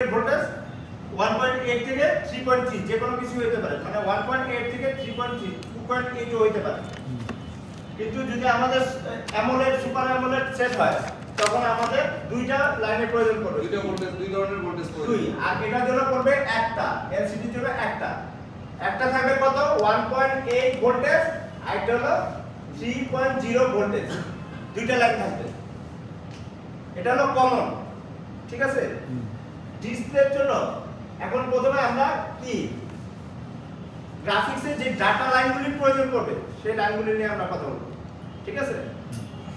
Voltage 1.8 থেকে 3.3 যে কোনো কিছু হতে পারে, মানে 1.8 থেকে 3.3 2.8 হতে পারে। কিন্তু যদি আমাদের অ্যামোলেড সুপার অ্যামোলেড সেট হয় তখন আমাদের দুইটা লাইনের প্রয়োজন পড়বে, দুইটা ভোল্টেজ, দুই ধরনের ভোল্টেজ প্রয়োজন। দুই, আর এটার জন্য পড়বে একটা, এলসিডির জন্য একটা থাকবে কত 1.8 ভোল্টেজ, আর একটা হলো 3.0 ভোল্টেজ, দুইটা লাইন থাকবে। এটা হলো কমন, ঠিক আছে। ডিসপ্লের জন্য এখন প্রথমে আমরা কি গ্রাফিক্সে যে ডাটা লাইনগুলির প্রয়োজন পড়বে সেই লাইনগুলি নিয়ে আমরা কথা বলবো, ঠিক আছে।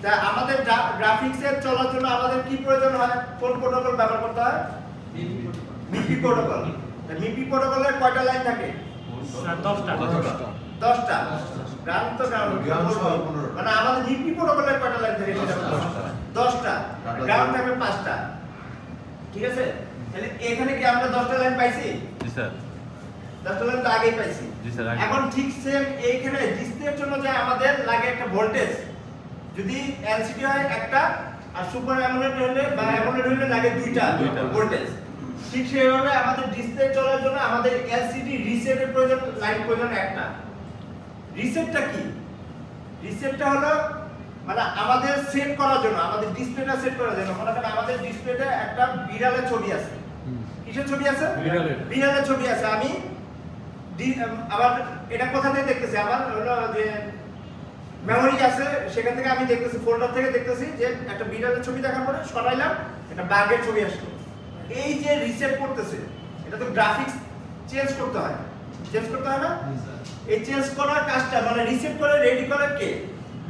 তা আমাদের গ্রাফিক্সের চলার জন্য আমাদের কি প্রয়োজন হয়, কোন প্রোটোকল ব্যবহার করতে হয়? মিপি প্রোটোকল। তা মিপি প্রোটোকলের কয়টা লাইন থাকে? 10টা। গ্রাউন্ড তো মানে আমাদের মিপি প্রোটোকলের কয়টা লাইন থাকে? 10টা। গ্রাউন্ড থাকবে 5টা, ঠিক আছে। তাহলে এখানে কি আমরা 10টা লাইন পাইছি? জি স্যার। 10টা লাইন তো আগেই পাইছি। জি স্যার। এখন ঠিক সেম এইখানে ডিসপ্লের জন্য যে আমাদের লাগে একটা ভোল্টেজ, যদি এলসিডি হয় একটা আর সুপার অ্যামোলেড হলে বা অ্যামোলেড হলে লাগে দুইটা ভোল্টেজ। ঠিক সেইভাবে আমাদের ডিসপ্লে চলার জন্য আমাদের এলসিডি রিসেটের প্রয়োজন, লাইন প্রয়োজন একটা। রিসেটটা কি? রিসেটটা হলো মানে আমাদের সেট করার জন্য, আমাদের ডিসপ্লেটা সেট করার জন্য। মনে করেন আমাদের ডিসপ্লেতে একটা বিড়ালের ছবি আছে। কিসের ছবি আছে? বিড়ালের ছবি আছে। আমি আবার এটা কোথা থেকে দেখতেছি, আমার হলো যে মেমোরি আছে, সেখান থেকে আমি দেখতেছি, ফোল্ডার থেকে দেখতেছি যে একটা বিড়ালের ছবি দেখার পরে সরাইলাম, একটা বাঘের ছবি আসলো। এই যে রিসেট করতেছে, এটা তো গ্রাফিক্স চেঞ্জ করতে হয় না? এই চেঞ্জ করার কাজটা মানে রিসেট করে রেডি করে কে?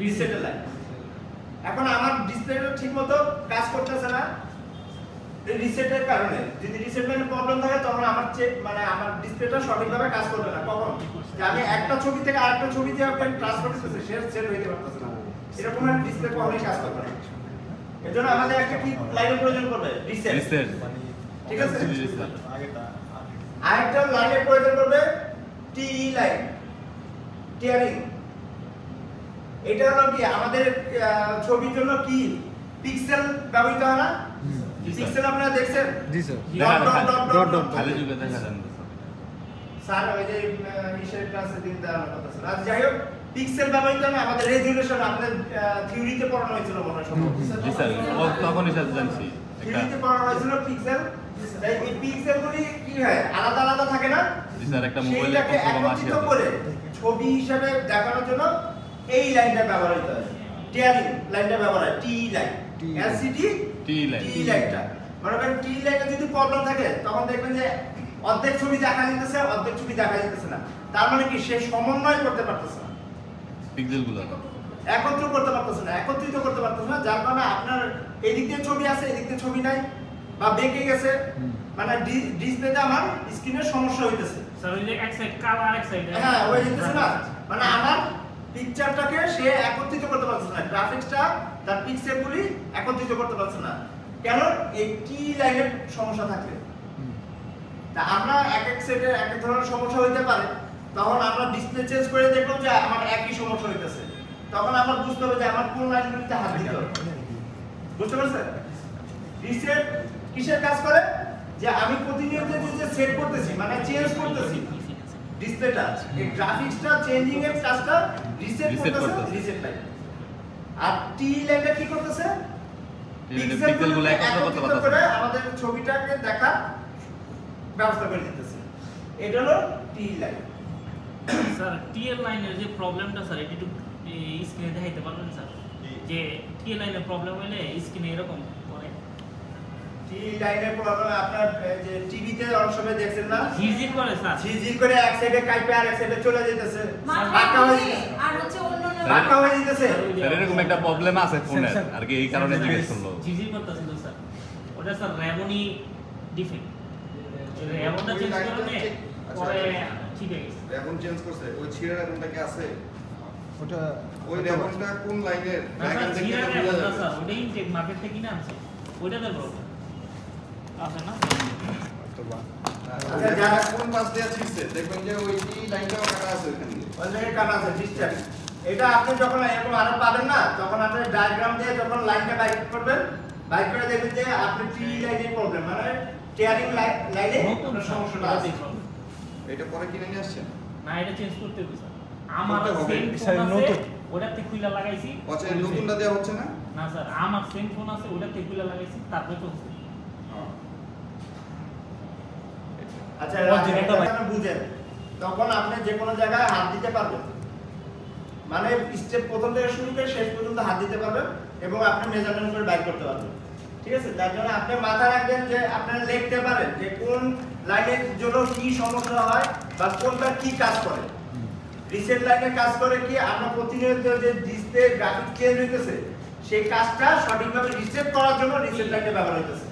রিসেটের লাইন। এখন আমার ডিসপ্লেটা ঠিকমতো কাজ করতেছে না এই রিসেটের কারণে। যদি রিসেট লাইনে প্রবলেম থাকে তখন আমার মানে আমার ডিসপ্লেটা সঠিকভাবে কাজ করবে না। কখন? যে আমি একটা ছবি থেকে আরেকটা ছবি দিয়ে ট্রান্সফার করতেছি, সে সেট হইতে পারতেছে না, এরকম একটা ডিসপ্লে কখনোই কাজ করবে না। এজন্য আমাদের একটা কি লাইনের প্রয়োজন পড়বে? রিসেট। ঠিক আছে। আরেকটা লাইনের প্রয়োজন পড়বে টিই লাইন, টিয়ারিং। এটা হলো কি আমাদের ছবির জন্য কি পিক্সেল ব্যবহৃত হয় না? পিক্সেল আপনারা দেখছেন? জি স্যার। ডট খালি যুগে দেখা যান স্যার ওই যে হিসেব ক্লাসে দিন দেওয়ার কথা স্যার। আর যাই হোক পিক্সেল ব্যবহৃত হয় না, আমাদের রেজোলিউশন আমাদের থিওরিতে পড়ানো হয়েছিল মনে হয় সম্ভবত। জি স্যার, তখনই স্যার জানছি থিওরিতে পড়ানো হয়েছিল পিক্সেল। তাই এই পিক্সেলগুলি কি হয় আলাদা আলাদা থাকে না? জি স্যার। একটা মোবাইলে সেইটাকে একত্রিত করে ছবি হিসেবে দেখানোর জন্য এই লাইনটা ব্যবহৃত হয়, টিয়ারিং লাইনটা ব্যবহার হয়, টি লাইন, এলসিডি টি লাইনটা। মনে করেন টি লাইনে যদি প্রবলেম থাকে তখন দেখবেন যে অর্ধেক ছবি দেখা যাচ্ছে, অর্ধেক ছবি দেখা যাচ্ছে না। তার মানে কি সে সমন্বয় করতে পারতেছে না, পিক্সেলগুলো একত্রিত করতে পারতেছে না, যার কারণে আপনার এদিক দিয়ে ছবি আছে, এদিক দিয়ে ছবি নাই, বা বেঁকে গেছে, মানে ডিসপ্লেতে আমার স্ক্রিনের সমস্যা হইতেছে। স্যার ওই যে এক সাইড কালো আর এক সাইড হ্যাঁ ওই হইতেছে না, মানে আমার পিকচারটাকে সে একত্রিত করতে পারছে না, গ্রাফিক্সটা তার পিক্সেলগুলি একত্রিত করতে পারছে না। কেন? এই টি লাইনের সমস্যা থাকে। তা আমরা এক এক সেটে এক এক ধরনের সমস্যা হইতে পারে, তখন আমরা ডিসপ্লে চেঞ্জ করে দেখলাম যে আমার একই সমস্যা হইতেছে, তখন আমরা বুঝতে হবে যে আমার কোন লাইনগুলিতে হাত দিতে হবে। বুঝতে পারছেন? রিসেট কিসের কাজ করে? যে আমি প্রতিনিয়ত যে সেট করতেছি মানে চেঞ্জ করতেছি ডিসপ্লেটা, এই গ্রাফিক্সটা চেঞ্জিং এর কাজটা রিসেট করতেছে, রিসেট লাইন। আর টি লাইনটা কি করতেছে? পিক্সেলগুলো একত্রিত করে আমাদের ছবিটাকে দেখার ব্যবস্থা করে দিতেছে। এটা হলো টি লাইন। স্যার টিএল লাইনের যে প্রবলেমটা স্যার এটা একটু স্ক্রিনে দেখাইতে পারবেন স্যার? যে টিএল লাইনের প্রবলেম হলে স্ক্রিনে এরকম করে টি লাইনের প্রবলেম আপনার যে টিভিতে অনেক সময় দেখছেন না, ঝিরঝির করে স্যার, ঝিরঝির করে এক সাইডে কাইপে আর এক সাইডে চলে যেতেছে, বাঁকা হয়ে যাচ্ছে, আর হচ্ছে অন্যান্য বাঁকা হয়ে যেতেছে। স্যার এরকম একটা প্রবলেম আছে ফোনের, আর কি এই কারণে জিজ্ঞেস করলো। ঝিরঝির করতেছিল স্যার, ওটা স্যার র্যামনি ডিফেক্ট, র্যামটা চেঞ্জ করলে পরে ঠিক হয়ে গেছে। এখন চেঞ্জ করছে, ওই ছিঁড়া র্যামটা কি আছে? ওটা ওই র্যামটা কোন লাইনের? স্যার ঝিরা র্যামটা স্যার ওটা ইনটেক মার্কেট থেকে কিনে আনছে, ওইটা তো প্রবলেম আছে না? আচ্ছা যারা কোন পাশ দিয়ে ছিঁড়ছে দেখবেন যে ওই টি লাইনটাও কাটা আছে ওখানে, ওই জায়গায় কাটা আছে ডিসটেন্স। এটা আপনি যখন এরকম আরো পাবেন না, তখন আপনি ডায়াগ্রাম দিয়ে যখন লাইনটা বাইক করবেন, বাইক করে দেখবেন যে আপনি টি লাইনের প্রবলেম, মানে টিয়ারিং লাইনে নতুন সমস্যাটা আছে। এটা পরে কিনে নিয়ে আসছেন? না এটা চেঞ্জ করতে হবে স্যার। আমার করতে হবে। সেম স্যার, ফোন আছে নতুন। ওটাতে খুইলা লাগাইছি। আচ্ছা এই নতুনটা দেওয়া হচ্ছে না? না স্যার আমার সেম ফোন আছে ওটাতে খুইলা লাগাইছি তারপরে চলছে। আচ্ছা Original-টা এটা আপনি বুঝেন তখন আপনি যে কোনো জায়গায় হাত দিতে পারবেন, মানে স্টেপ প্রথম থেকে শুরু করে শেষ পর্যন্ত হাত দিতে পারবেন এবং আপনি মেজারমেন্ট করে বাইর করতে পারবেন। ঠিক আছে, তার জন্য আপনি মাথায় রাখবেন যে আপনারা লিখতে পারেন যে কোন লাইনের জন্য কি সমস্যা হয় বা কোনটা কি কাজ করে। রিসেট লাইনে কাজ করে কি আমরা প্রতিনিয়ত যে ডিসপ্লে গ্রাফিক চেঞ্জ হইতেছে সেই কাজটা সঠিকভাবে রিসেট করার জন্য রিসেট লাইনটা ব্যবহার হইতেছে।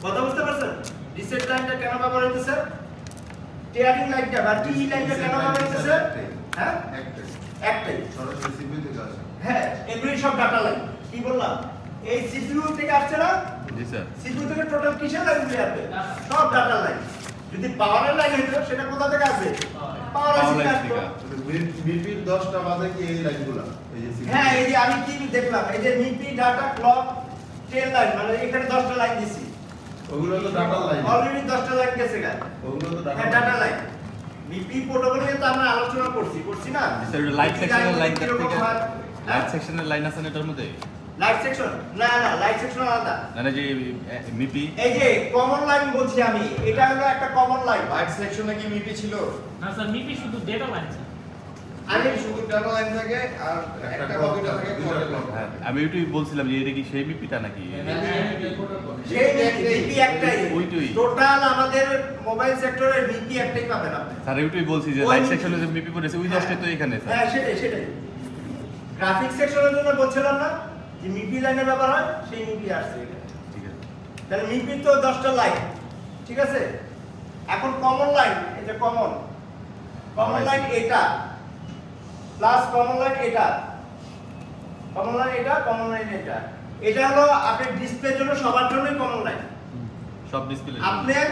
কথা বুঝতে পারছেন? রিসেট লাইনটা কেন ব্যবহার হইতেছে? টিয়ারিং লাইনটা বা টি লাইনটা কেন ব্যবহার হইতেছে? হ্যাঁ একটাই সরাসরি সিপিইউ থেকে আসে। হ্যাঁ, এগুলি সব ডাটা লাইন। কি বললাম? এই সিপিইউ থেকে আসছে না? জি স্যার। সিপিইউ থেকে টোটাল কিসের লাইনগুলি আসবে? সব ডাটা লাইন। যদি পাওয়ারের লাইন হইতো সেটা কোথা থেকে আসবে? পাওয়ার Power থেকে line আসতো। থেকে। মিপির 10টা বাদে কি এই লাইনগুলো এই যে CPU হ্যাঁ, এই যে আমি কি দেখলাম এই যে মিপি ডাটা ক্লক টেল লাইন মানে এখানে 10টা লাইন দিছি। ওগুলো তো ডাটা লাইন। অলরেডি 10টা লাইন গেছে গা। ওগুলো তো ডাটা হ্যাঁ, ডাটা লাইন। মিপি প্রোটোকল নিয়ে তো আমরা আলোচনা করছি না? স্যার লাইট সেকশনের লাইন কিরকম থেকে হয়? লাইট সেকশনের লাইন আছে না এটার মধ্যে? লাইট সেকশন না লাইট সেকশন আলাদা। মানে যে মিপি এই যে কমন লাইন বলছি আমি, এটা হলো একটা কমন লাইন। লাইট সেকশনে কি মিপি ছিল? না স্যার মিপি শুধু ডেটা লাইন স্যার। আমি শুধু ডাটা লাইন থাকে আর একটা বা দুইটা থাকে কোয়ার্টার লাইন। হ্যাঁ আমি ওইটাই বলছিলাম যে এটা কি সেই মিপিটা নাকি? সেই মিপি একটাই। ওইটাই। টোটাল আমাদের মোবাইল সেক্টরের মিপি একটাই পাবেন আপনি। স্যার ওইটাই বলছি যে ওই লাইট মিপি। সেকশনে যে মিপি করেছে ওই জাস্টই তো এখানে স্যার। হ্যাঁ, সেটাই। গ্রাফিক সেকশনের জন্য বলছিলাম না যে মিপি লাইনের ব্যবহার হয়, সেই মিপি আসছে এখানে। ঠিক আছে। তাহলে মিপি তো 10টা লাইন। ঠিক আছে, এখন কমন লাইন, এই যে কমন লাইন এটা প্লাস কমন লাইন এটা, কমন লাইন এটা, কমন লাইন এটা। এটা হলো আপনার ডিসপ্লের জন্য সবার জন্যই কমন লাইন। সব ডিসপ্লে। আপনার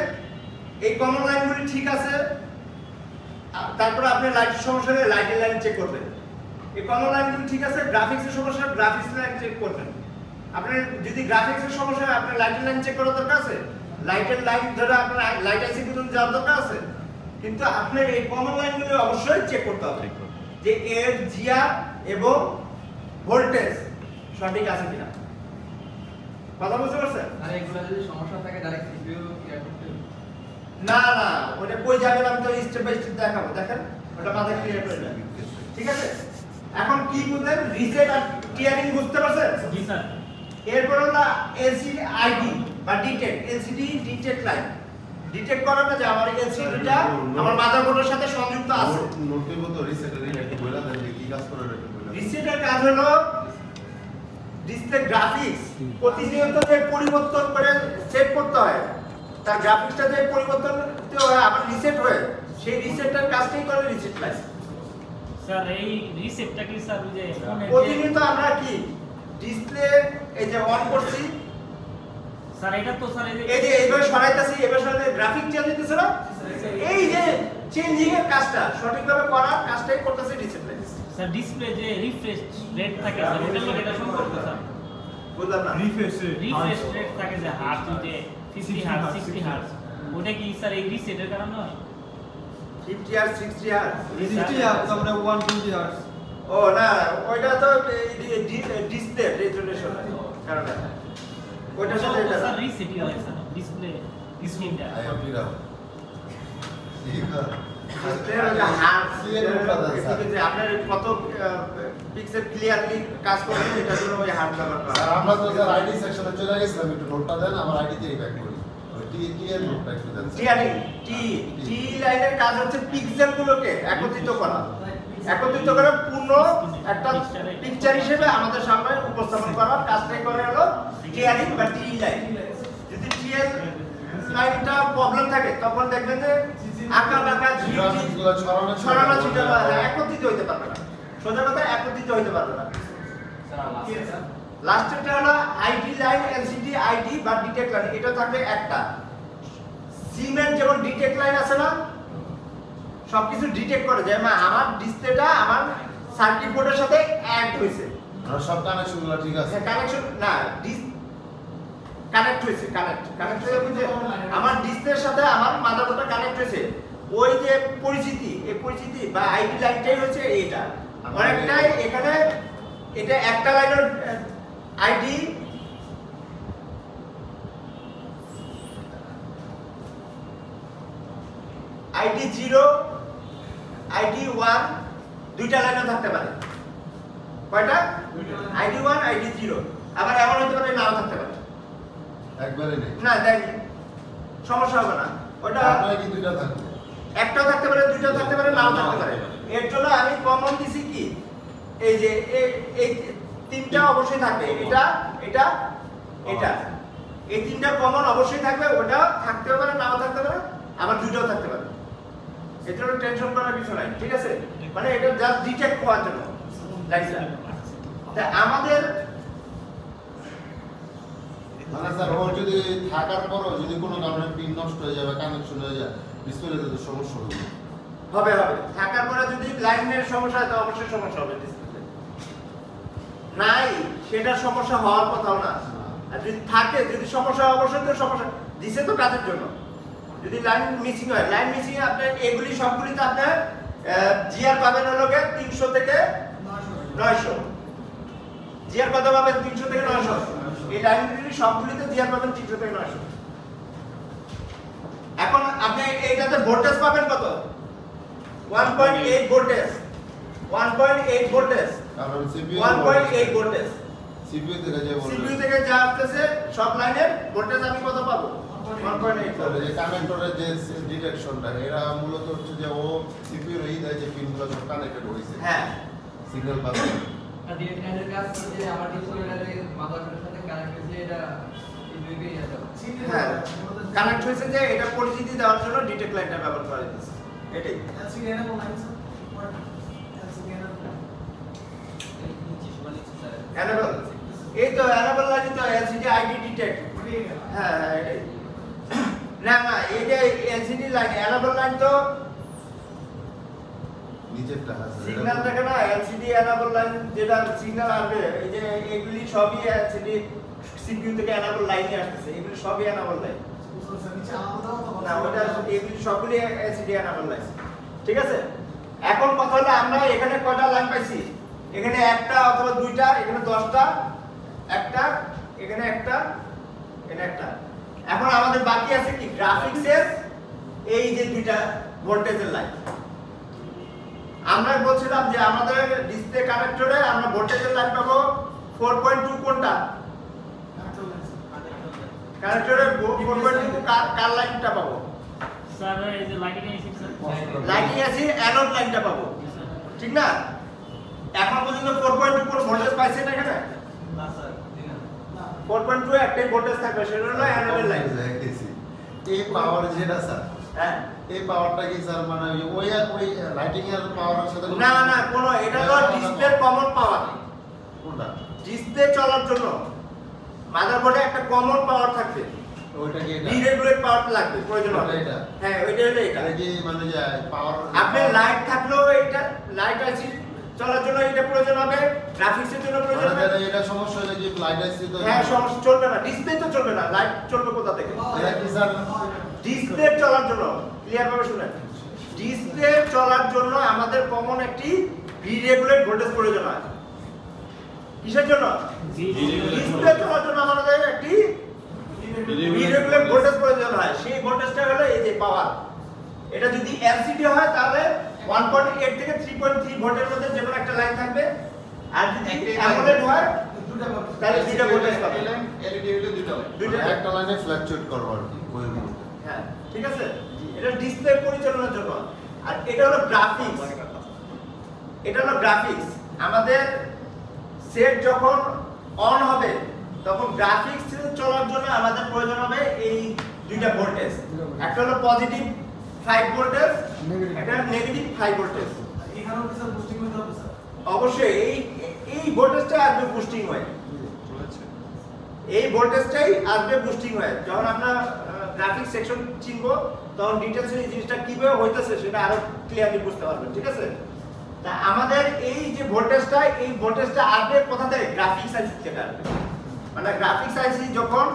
এই কমন লাইনগুলি ঠিক আছে, তারপরে আপনি লাইটের সমস্যা হলে লাইটের লাইন চেক করবেন। এই কমন লাইনগুলি ঠিক আছে, গ্রাফিক্সের সমস্যা হলে গ্রাফিক্স লাইন চেক করবেন। আপনার যদি গ্রাফিক্সের সমস্যা হয় আপনার লাইটের লাইন চেক করার দরকার আছে, লাইটের লাইন ধরে আপনার লাইট আইসি পর্যন্ত যাওয়ার দরকার আছে, কিন্তু আপনার এই কমন লাইনগুলি অবশ্যই চেক করতে হবে চেক করতে হবে। যে এর জিআর এবং ভোল্টেজ সঠিক আছে কিনা। কথা বুঝতে পারছেন? আর এগুলা যদি সমস্যা থাকে ডাইরেক্ট সিপিইউ ক্লিয়ার করতে হবে। না ওটা কই যাবেন আমি তো স্টেপ বাই স্টেপ দেখাবো, দেখেন ওটা মাথায় ক্লিয়ার করে নেন। ঠিক আছে, এখন কি বুঝলেন? রিসেট আর টিয়ারিং বুঝতে পারছেন? জি স্যার। এরপর হলো এলসিডি আইডি বা detect, LCD detect line. Detect করে না যে আমার এলসিডিটা আমার মাদারবোর্ডের সাথে সংযুক্ত আছে। নোট দেব তো রিসেটের একটু বলে দেন যে কি কাজ করে একটু বলে দেন। রিসেটের কাজ হলো ডিসপ্লে গ্রাফিক্স প্রতিনিয়ত যে পরিবর্তন করে সেট করতে হয়, তার গ্রাফিক্সটা যে পরিবর্তন হয় আবার রিসেট হয়, সেই রিসেটটার কাজটাই করে রিসেট লাইন। স্যার এই রিসেটটা কি স্যার ওই যে ফোনের যে প্রতিনিয়ত আমরা কি ডিসপ্লে এই যে অন করছি, স্যার এটা তো স্যার এই যে এইভাবে সরাইতেছি, এবার সরাইতে গ্রাফিক চেঞ্জ হইতেছে না, এই যে চেঞ্জিং এর কাজটা সঠিকভাবে করার কাজটাই করতেছে রিসেট লাইন। স্যার ডিসপ্লে যে রিফ্রেশ রেট থাকে স্যার ওটার সাথে এটা সম্পর্ক স্যার। বুঝলাম না? রিফ্রেশ রেট থাকে যে হার্জ যে 50 হার্জ 60 হার্জ ওটা কি স্যার এই রিসেটের কারণে হয়? 50 আর 60 আর 60 আর তারপরে 120 হার্টজ। ও না, ওইটা তো ডিসপ্লে রেজোলিউশন কারণে ওইটার সাথে এটা স্যার রিসেটই হয় স্যার ডিসপ্লে স্ক্রিনটা। আয়া পিরা ঠিক আছে আপনার কত পিক্সেল ক্লিয়ারলি কাজ করবে এটার জন্য ওই হার্ড ব্যবহার করা স্যার আমরা তো স্যার আইডি সেকশনে চলে গেছিলাম, একটু নোটটা দেন আমার আইডি দিয়ে ব্যাক করি। ওই টি এর নোটটা একটু দেন স্যার। টিআরই টি লাইনের কাজ হচ্ছে পিক্সেলগুলোকে একত্রিত করা, পূর্ণ একটা পিকচার হিসেবে আমাদের সামনে উপস্থাপন করার কাজটাই করে হলো টিআরই বা টি লাইন। যদি টিএল লাইনটা প্রবলেম থাকে তখন দেখবেন যে আঁকা বাঁকা গ্রাফিক্সগুলো ছড়ানো ছিটে একত্রিত হইতে পারবে না, সোজা কথা একত্রিত হইতে পারবে না। লাস্টেরটা হলো আইডি লাইন, এলসিডি আইডি বা ডিটেক্ট লাইন, এটা থাকবে একটা। সিমের যেমন ডিটেক্ট লাইন আছে না, সবকিছু ডিটেক্ট করে যে আমার ডিসপ্লেটা আমার সার্কিট বোর্ডের সাথে অ্যাড হইছে, আর সব কানেকশনগুলো ঠিক আছে। কানেকশন না কানেক্ট হয়েছে, কানেক্ট হয়ে বুঝে আমার ডিসপ্লের সাথে আমার মাদারবোর্ডটা কানেক্ট হয়েছে। ওই যে পরিচিতি, এই পরিচিতি বা আইডি লাইনটাই হচ্ছে এইটা। অনেকটাই এখানে এটা একটা লাইনের আইডি আইডি 0 আইডি 1 দুইটা লাইনও থাকতে পারে। কয়টা? ID 1 ID 0। আবার এমন হতে পারে নাও থাকতে পারে। একবারে নেই না দেয়নি, সমস্যা হবে না। ওটা আপনার কি দুইটা থাকবে? একটাও থাকতে পারে, দুইটাও থাকতে পারে, নাও থাকতে পারে। এর জন্য আমি কমন দিছি কি, এই যে এই তিনটা অবশ্যই থাকবে, এটা এটা এটা, এই তিনটা কমন অবশ্যই থাকবে। ওটা থাকতে পারে, নাও থাকতে পারে, আবার দুইটাও থাকতে পারে। এর জন্য টেনশন করার কিছু নাই, ঠিক আছে? মানে এটা জাস্ট ডিটেক্ট করার জন্য লাইনটা। তা আমাদের মানে স্যার ওর যদি থাকার পরও যদি কোনো কারণে পিন নষ্ট হয়ে যায় বা কানেকশন হয়ে যায়, ডিসপ্লেতে তো সমস্যা হবে। হবে থাকার পরে যদি লাইনের সমস্যা হয় তো অবশ্যই সমস্যা হবে ডিসপ্লেতে। নাই সেটার সমস্যা হওয়ার কথাও না। আর যদি থাকে, যদি সমস্যা হয় অবশ্যই তো সমস্যা দিছে তো কাজের জন্য। যদি লাইন মিসিং হয়, লাইন মিসিং এ আপনার এগুলি সবগুলিতে আপনার জিআর পাবেন হলো 300 থেকে 900। জিআর কত পাবেন? 300 থেকে 900। এই লাইনগুলি সবগুলিতে জিআর পাবেন 300 থেকে 900। এখন আপনি এইটাতে ভোল্টেজ পাবেন কত? 1.8 ভোল্টেজ, 1.8 ভোল্টেজ, কারণ সিপিইউ 1.8 ভোল্টেজ। সিপিইউ থেকে যে সিপিইউ থেকে যা আসতেছে সব লাইনের ভোল্টেজ আমি কত পাবো? 1.8। তাহলে যে কানেক্টরের যে ডিটেকশনটা, এরা মূলত হচ্ছে যে ও সিপিইউ এই দেয় যে পিনগুলো সব কানেক্টেড হইছে। হ্যাঁ, সিগন্যাল পাচ্ছে। আর ডিটেক্টরের কাজ হচ্ছে আমার ডিসপ্লেটারে মাদারবোর্ডের সাথে কানেক্ট হয়েছে, এটা এই দুইটাই আছে। হ্যাঁ, কানেক্ট হয়েছে যে এটা পরিচিতি দেওয়ার জন্য ডিটেক্ট লাইনটা ব্যবহার করা হয়েছে। এটাই অ্যানাবল। এই তো অ্যানাবল লাইন তো এলসিডি আইডি ডিটেক্ট। হ্যাঁ হ্যাঁ এটাই। না এই যে এলসিডি লাইন, অ্যানাবল লাইন তো নিচেরটা আছে। সিগন্যাল থাকে না, এলসিডি অ্যানাবল লাইন যেটা সিগন্যাল আসবে, এই যে এগুলি সবই এলসিডি সিপিইউ থেকে অ্যানাবল লাইনে আসছে, এগুলি সবই অ্যানাবল লাইন। না ওটা এগুলি সবগুলি এলসিডি অ্যানাবল লাইন, ঠিক আছে? এখন কথা হলো আমরা এখানে কয়টা লাইন পাইছি? এখানে একটা অথবা দুইটা, এখানে 10টা, একটা, এখানে একটা, এখানে একটা। এখন আমাদের বাকি আছে কি? গ্রাফিক্সের এই যে দুইটা ভোল্টেজের লাইন। আমরা বলছিলাম যে আমাদের ডিসপ্লে কানেক্টরে আমরা ভোল্টেজের লাইন পাবো 4.2। কোনটা? কানেক্টরে 4.2 কার লাইনটা পাবো? স্যার এই যে লাইটিং আইসি স্যার, লাইটিং আছে অ্যানোড লাইনটা পাবো, ঠিক না? এখন পর্যন্ত 4.2 কোন ভোল্টেজ পাইছে না এখানে? না স্যার, 4.2 একটাই ভোল্টেজ থাকবে, সেটা হলো অ্যানোডের লাইন। এই পাওয়ার যেটা স্যার, হ্যাঁ, এই পাওয়ারটা কি স্যার মানে ওই লাইটিং এর পাওয়ারের সাথে না কোনো, এটা হলো ডিসপ্লের কমন পাওয়ার। কোনটা? ডিসপ্লে চলার জন্য মাদারবোর্ডে একটা কমন পাওয়ার থাকবে, ওইটা কি এটা? ডিরেগুলেট পাওয়ার লাগবে প্রয়োজন হবে। এটা? হ্যাঁ ওইটা হলো এটা। এটা কি মানে যে পাওয়ার আপনি লাইট থাকলেও এটা লাইট আছে চলার জন্য এটা প্রয়োজন হবে, গ্রাফিক্সের জন্য প্রয়োজন হবে। মানে এটা সমস্যা হলে যে লাইট আসছে তো হ্যাঁ সমস্যা চলবে না, ডিসপ্লে তো চলবে না, লাইট চলবে কোথা থেকে? এটা কি স্যার ডিসপ্লে চলার জন্য ক্লিয়ার ভাবে শুনেন, ডিসপ্লে চলার জন্য আমাদের কমন একটি ভি-রেগুলেট ভোল্টেজ প্রয়োজন হয়। কিসের জন্য? ডিসপ্লে চলার জন্য আমাদের একটি ভি-রেগুলেট ভোল্টেজ প্রয়োজন হয়। সেই ভোল্টেজটা হলো এই যে পাওয়ার। এটা যদি এলসিডি হয় তাহলে 1.8 থেকে 3.3 ভোল্টের মধ্যে যে কোনো একটা লাইন থাকবে, আর যদি অ্যামোলেড হয় তাহলে দুইটা ভোল্টেজ পাবে। এলইডি হলো দুটো। একটা লাইনে ফ্ল্যাকচুয়েট করব আর কি ওইগুলো। হ্যাঁ ঠিক আছে, এটা ডিসপ্লে পরিচালনার জন্য। আর এটা হলো গ্রাফিক্স, এটা হলো গ্রাফিক্স। আমাদের সেট যখন অন হবে তখন গ্রাফিক্স চলার জন্য আমাদের প্রয়োজন হবে এই দুইটা ভোল্টেজ, একটা হলো পজিটিভ 5 ভোল্টেজ, একটা নেগেটিভ 5 ভোল্টেজ। এখানেও কি স্যার বুস্টিং হতে হবে স্যার? অবশ্যই এই ভোল্টেজটা আসবে বুস্টিং হয়, এই ভোল্টেজটাই আসবে বুস্টিং হয়। যখন আমরা গ্রাফিক্স সেকশন চিনবো তখন ডিটেইলস এই জিনিসটা কিভাবে হইতেছে সেটা আরো ক্লিয়ারলি বুঝতে পারবেন, ঠিক আছে? তা আমাদের এই যে ভোল্টেজটা, এই ভোল্টেজটা আসবে কোথা থেকে? গ্রাফিক্স আইসি থেকে আসবে। মানে গ্রাফিক্স আইসি যখন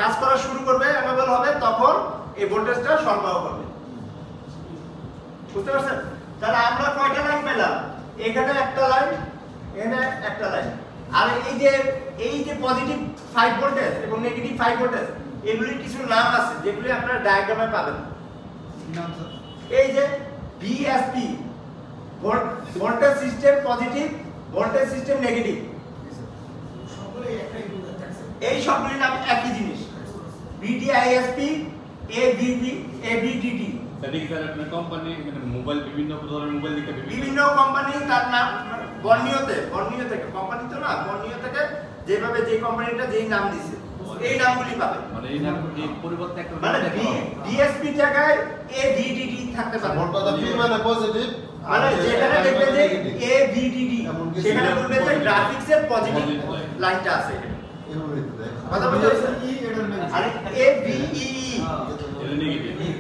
কাজ করা শুরু করবে, এনেবল হবে, তখন এই ভোল্টেজটা সরবরাহ করবে। বুঝতে পারছেন? তাহলে আমরা কয়টা লাইন পেলাম? এখানে একটা লাইন, এখানে একটা লাইন। আর এই যে পজিটিভ 5 ভোল্টেজ এবং নেগেটিভ 5 ভোল্টেজ, এগুলির কিছু নাম আছে যেগুলি আপনারা ডায়াগ্রামে পাবেন। এই যে VSP, voltage system positive, voltage system negative, এই সবগুলি নাম একই জিনিস। ভিডিআইএসপি, এভিভি, এভিডিডি, কোম্পানি মানে মোবাইল বিভিন্ন ধরনের মোবাইল দিকে বিভিন্ন কোম্পানি তার নাম বর্ণীয় থেকে কোম্পানি তো না, বর্ণীয় থেকে যেভাবে যে কোম্পানিটা যেই নাম দিছে এই নামগুলি পাবে। মানে এই নাম এই পরিবর্তে একটা মানে ডিএসপি জায়গায় এভিডিডি থাকতে পারে। ভোল্টটা পি মানে পজিটিভ, মানে যেখানে দেখবেন যে এভিডিডি সেখানে বলবেন যে গ্রাফিক্সের পজিটিভ লাইনটা আছে কথা বুঝতে পারছেন? আর এভিই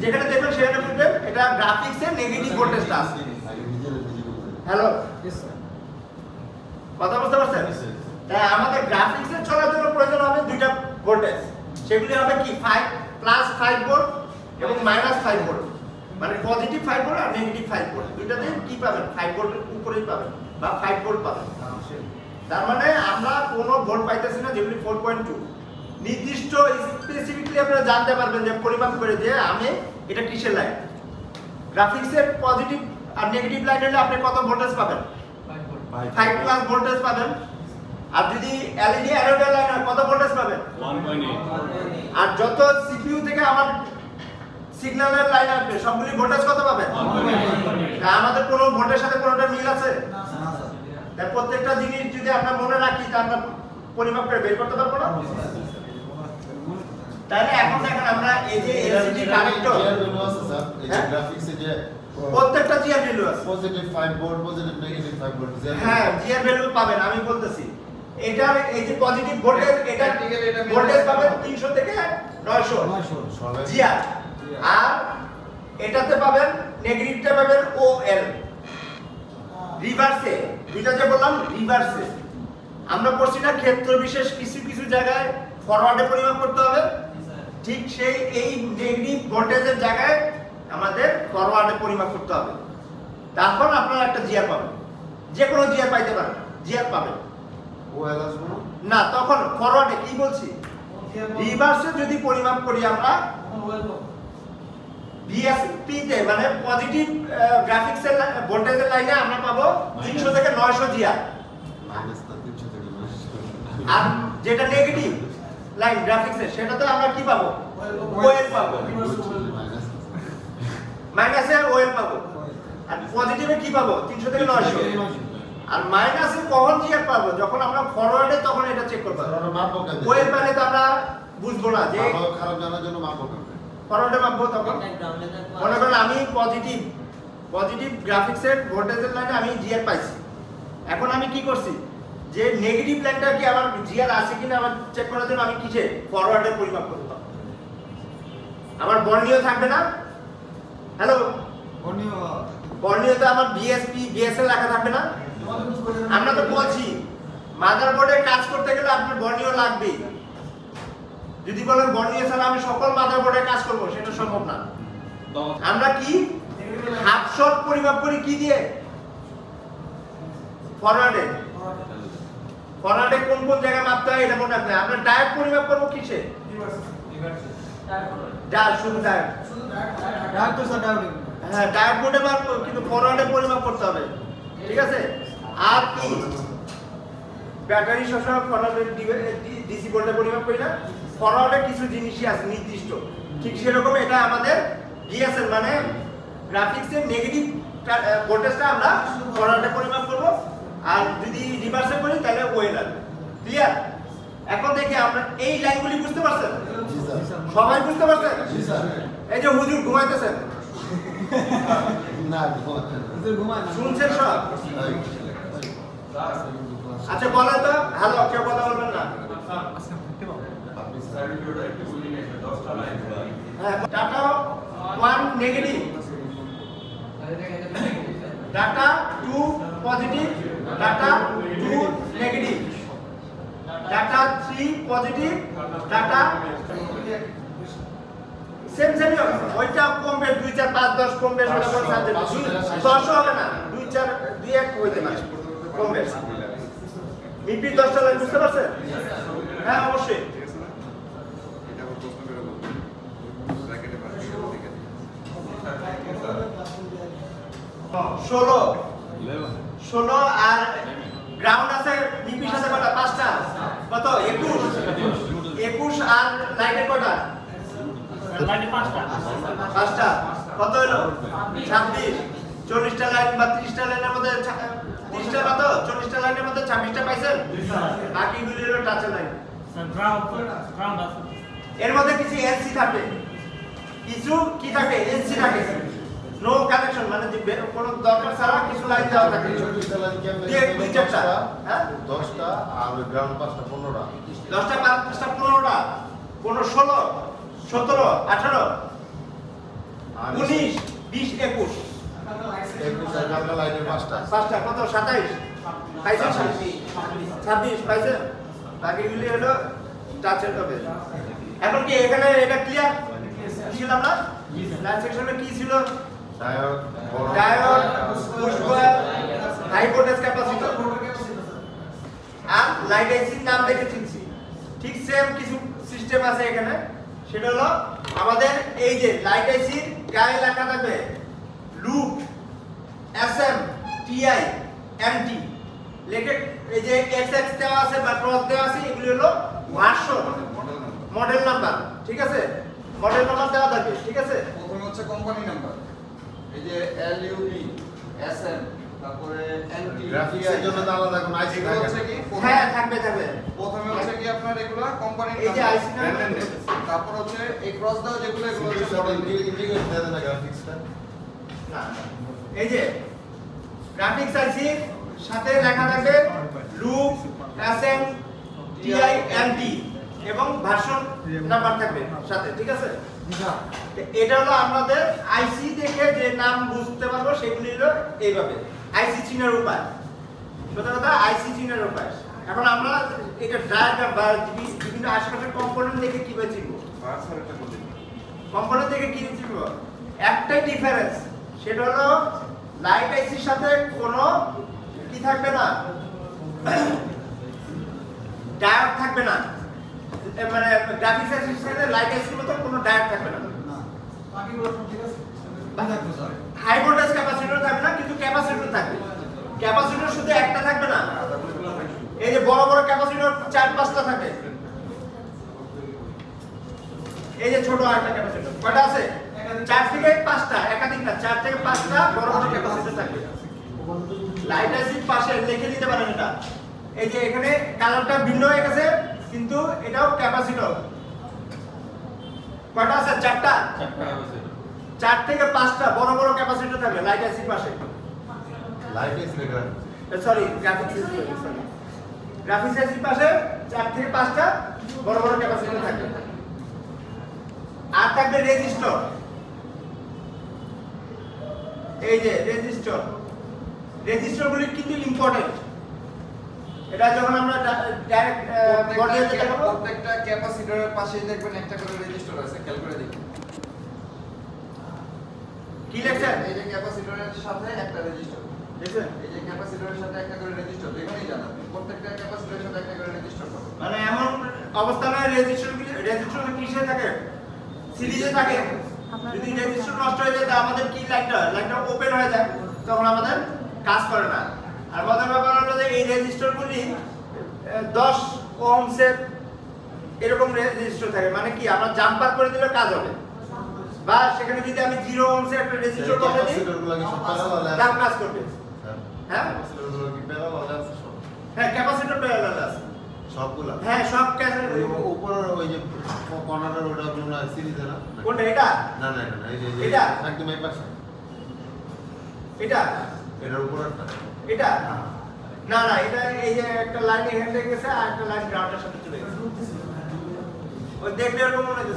যেখানে দেখবেন সেখানে বলবেন এটা গ্রাফিক্সের নেগেটিভ ভোল্টেজটা আছে। হ্যালো, কথা বুঝতে পারছেন? তাই আমাদের গ্রাফিক্সে চলার জন্য প্রয়োজন হবে দুইটা ভোল্টেজ, সেগুলি হবে কি 5 ভোল্ট এবং -5 ভোল্ট, মানে পজিটিভ 5 ভোল্ট আর নেগেটিভ 5 ভোল্ট, দুইটাতে কি পাবেন? 5 ভোল্টের উপরেই পাবেন বা 5 ভোল্ট পাবেন। তার মানে আমরা কোনো ভোল্ট পাইতেছি না যেগুলি 4.2 নির্দিষ্ট স্পেসিফিকলি আপনারা জানতে পারবেন যে পরিমাপ করে যে আমি এটা কিসের লাইন। গ্রাফিক্সের পজিটিভ আর নেগেটিভ লাইন হলে আপনি কত ভোল্টেজ পাবেন? 5 প্লাস ভোল্টেজ পাবেন। আর যদি এলইডি অ্যারোডে লাইন হয় কত ভোল্টেজ পাবেন? 1.8। আর যত সিপিইউ থেকে আমার সিগন্যালের লাইন আসবে সবগুলি ভোল্টেজ কত পাবেন? 1.8। আমাদের কোনো ভোল্টের সাথে কোনোটা মিল আছে? তাই প্রত্যেকটা জিনিস যদি আমরা মনে রাখি তা আমরা পরিমাপ করে বের করতে পারবো না। তাহলে এখন দেখেন আমরা এই যে এলসিডি কানেক্টর এই যে গ্রাফিক্সে যে প্রত্যেকটা জিআর ভ্যালু আছে, positive 5 volt, positive negative 5 volt, হ্যাঁ জিআর ভ্যালু পাবেন। আমি বলতেছি এটার এই যে পজিটিভ ভোল্টেজ, এটা ভোল্টেজ পাবেন 300 থেকে 900 জিআর, আর এটাতে পাবেন নেগেটিভটা পাবেন ওএল। রিভার্সে দুইটা যে বললাম রিভার্সে আমরা পড়ছি না ক্ষেত্র বিশেষ কিছু কিছু জায়গায় ফরওয়ার্ডে পরিমাপ করতে হবে, ঠিক সেই এই নেগেটিভ ভোল্টেজের জায়গায় আমাদের ফরওয়ার্ডে পরিমাপ করতে হবে। তখন আপনারা একটা জিআর পাবেন, যে কোনো জিআর পাইতে পারেন, জিআর পাবেন ওএল আসবে না। তখন ফরওয়ার্ডে কি বলছি, রিভার্সে যদি পরিমাপ করি আমরা ভিএসপি তে মানে পজিটিভ গ্রাফিক্সের ভোল্টেজের লাইনে আমরা পাবো 300 থেকে 900 জিআর, -300 থেকে 900। আর যেটা নেগেটিভ লাইন গ্রাফিক্সের সেটাতে আমরা কি পাবো? ওএল পাবো, মাইনাসে ওএল পাবো। আর পজিটিভে কি পাবো? 300 থেকে 900। আর মাইনাসে কখন জিআর পাবো? যখন আমরা ফরওয়ার্ডে তখন এটা চেক করব। ওএল মানে তো আমরা বুঝবো না যে খারাপ জানার জন্য মাপবো কেন, ফরওয়ার্ডে মাপবো। তখন মনে করেন আমি পজিটিভ গ্রাফিক্সের ভোল্টেজের লাইনে আমি জিআর পাইছি, এখন আমি কি করছি যে নেগেটিভ লাইনটা কি আমার জিআর আছে কিনা আমার চেক করার জন্য আমি কিসে ফরওয়ার্ডে পরিমাপ করব। আমার বর্ণীয় থাকবে না, হ্যালো বর্ণীয়তে আমার বিএসপি বিএসএল লেখা থাকবে না। আমরা তো বলছি মাদারবোর্ডে কাজ করতে গেলে আপনার বর্ণীয় লাগবে। যদি বলেন বর্ণীয় ছাড়া আমি সকল মাদারবোর্ডে কাজ করব, সেটা সম্ভব না। আমরা কি হাফ শট পরিমাপ করি কি দিয়ে? ফরওয়ার্ডে। ফরওয়ার্ডে কোন কোন জায়গায় মাপতে হয় এটা মনে রাখতে হয়। আমরা ডায়োড পরিমাপ করব কিসে? ডায়োড, শুধু ডায়োড। হ্যাঁ ডায়োড বোর্ডে মাপবো, কিন্তু ফরওয়ার্ডে পরিমাপ করতে হবে, ঠিক আছে? আর কি ব্যাটারি সবসময় ফরওয়ার্ডে ডিসি বোর্ডে পরিমাপ করি না, ফরওয়ার্ডে কিছু জিনিসই আছে নির্দিষ্ট। ঠিক সেরকম এটা আমাদের ডিএসএল মানে গ্রাফিক্সের নেগেটিভ ভোল্টেজটা আমরা ফরওয়ার্ডে পরিমাপ করব, আর যদি রিভার্সে করি তাহলে ওএল আসবে। ক্লিয়ার? এখন দেখি আমরা এই লাইনগুলি বুঝতে পারছেন? সবাই বুঝতে পারছেন? এই যে হুজুর ঘুমাইতেছেন না শুনছেন সব? আচ্ছা বলেন তো, হ্যালো কেউ কথা বলবেন না? হ্যাঁ, data 1 negative, data 2 positive, data 2 negative. Data 3 positive data same ওইটা কম বেশ 2 4 5 10 কম বেশ হলে কোন সাবজেক্ট 10 হবে না 2 4 2 1 হইতে পারে কম বেশ মিপি 10টা লাইন বুঝতে পারছেন হ্যাঁ অবশ্যই এটা প্রশ্ন করে বলবো ব্র্যাকেটে পাঠিয়ে দিকে 16 আর গ্রাউন্ড আছে মিপির সাথে কয়টা 5টা কত 21 আর লাইটে কয়টা লাইনে 5টা 5টা কত হলো 26 40টা লাইন বা 30টা লাইনের মধ্যে 30টা কত 40টা লাইনের মধ্যে 26টা পাইছেন বাকিগুলো হলো টাচ লাইন স্যার গ্রাউন্ড আছে এর মধ্যে কিছু এলসি থাকে কিছু কি থাকে এলসি থাকে নো কানেকশন মানে যে কোন দরকার ছাড়া কিছু লাইন দেওয়া থাকে দুই চারটা হ্যাঁ 10টা আর গ্রাউন্ড 5টা 15টা 10টা 5টা 15টা কোন 16 17 18 19 20 21 21 আর গ্রাউন্ড লাইনের 5টা 5টা কত 27 পাইছেন 26 পাইছেন বাকিগুলি হলো টাচের হবে এখন কি এখানে এটা ক্লিয়ার ছিল না লাইন সেকশনে কি ছিল diode push coil high voltage capacitor আর লাইট আইসির নাম দেখে চিনছি ঠিক সেম কিছু সিস্টেম আছে এখানে সেটা হলো আমাদের এই যে লাইট আইসির গায়ে লেখা থাকবে লুপ এসএম টিআই এমটি লেখে এই যে এক্সএক্স দেওয়া আছে বা ক্রস দেওয়া আছে এগুলো হলো ভার্সন মডেল নাম্বার ঠিক আছে মডেল নাম্বার দেওয়া থাকবে ঠিক আছে প্রথমে হচ্ছে কোম্পানি নাম্বার এই যে এলইউবি এসএম তারপরে এনটি গ্রাফিক্সের জন্য তো আলাদা কোনো আইসি এগুলো থাকে হচ্ছে কি হ্যাঁ থাকবে থাকবে প্রথমে হচ্ছে কি আপনার এগুলো কোম্পানির এই যে IC নাম্বার। তারপর হচ্ছে এই ক্রস দাও যেগুলো এগুলো হচ্ছে সাথে মডেল ইন্টিগ্রেট দেয় না গ্রাফিক্সটা না এই যে গ্রাফিক্স আইসির সাথে লেখা থাকবে লুপ এসএম টিআই এমটি এবং ভার্সন নাম্বার থাকবে সাথে ঠিক আছে এটা হলো আমাদের আইসি দেখে যে নাম বুঝতে পারবো সেগুলি হলো এইভাবে আইসি চিনার উপায় সোজা কথা আইসি চিনার উপায় এখন আমরা এটা ডায়াগ্রাম বা বিভিন্ন আশেপাশের কম্পোনেন্ট দেখে কিভাবে চিনবো ভার্সনটা বলি কম্পোনেন্ট থেকে কি চিনবো একটাই ডিফারেন্স সেটা হলো লাইট আইসির সাথে কোনো কি থাকবে না ডায়োড থাকবে না মানে গ্রাফিক্স আইসির সাথে লাইট আইসির মতো কোনো ডায়োড থাকবে না বাকিগুলো সব ঠিক আছে হাই ভোল্টেজ ক্যাপাসিটর থাকবে না কিন্তু ক্যাপাসিটর থাকবে ক্যাপাসিটর শুধু একটা থাকবে না এই যে বড় বড় ক্যাপাসিটর 4-5টা থাকে এই যে ছোট আরেকটা ক্যাপাসিটর কয়টা আছে 4 থেকে 5টা একাধিক না 4 থেকে 5টা বড় বড় ক্যাপাসিটর থাকবে লাইট আইসির পাশে লিখে দিতে পারেন এটা এই যে এখানে কালারটা ভিন্ন হয়ে গেছে কিন্তু এটাও ক্যাপাসিটর কয়টা আছে 4টা 4 থেকে 5টা বড় বড় ক্যাপাসিটর থাকবে লাইট আইসির পাশে light IC graphics sorry graphics sorry graphics আইসির পাশে 4 থেকে 5টা বড় বড় ক্যাপাসিটর থাকবে আর থাকবে রেজিস্টর এই যে রেজিস্টরগুলি কিন্তু ইম্পর্টেন্ট এটা যখন আমরা ডাইরেক্ট বডিতে দেখাবো প্রত্যেকটা ক্যাপাসিটরের পাশেই দেখবেন একটা করে রেজিস্টার আছে খেয়াল করে দেখুন কি লেখছেন এই যে ক্যাপাসিটরের সাথে একটা রেজিস্টার দেখছেন এই যে ক্যাপাসিটরের সাথে একটা করে রেজিস্টার এখানেই জানাবেন প্রত্যেকটা ক্যাপাসিটরের সাথে একটা করে রেজিস্টার পাবেন মানে এমন অবস্থানে রেজিস্টর কিসে থাকে সিরিজে থাকে যদি রেজিস্টর নষ্ট হয়ে যায় তাহলে আমাদের কি লাইটটা ওপেন হয়ে যায় তখন আমাদের কাজ করে না আর মজার ব্যাপার হলো যে এই রেজিস্টরগুলি 10 ওহমসের এরকম রেজিস্টর থাকে মানে কি আমরা জাম্পার করে দিলে কাজ হবে বা সেখানে যদি আমি 0 ওহমসের একটা রেজিস্টর বসাই দিই ক্যাপাসিটরগুলো কি সব প্যারালাল আছে তাও কাজ করবে হ্যাঁ ক্যাপাসিটরগুলো কি প্যারালাল আছে সব হ্যাঁ ক্যাপাসিটর প্যারালাল আছে সবগুলা হ্যাঁ সব ওই উপরের ওই যে কর্নারের ওটা আপনার সিরিজে না কোনটা এটা না না না এই যে এটা? একদম এই পাশে এটা এটার উপরেরটা এটা না না এটা এই যে একটা লাইন এখান থেকে গেছে আর একটা লাইন গ্রাউন্ডের সাথে চলে গেছে ওই দেখলে এরকম মনে হচ্ছে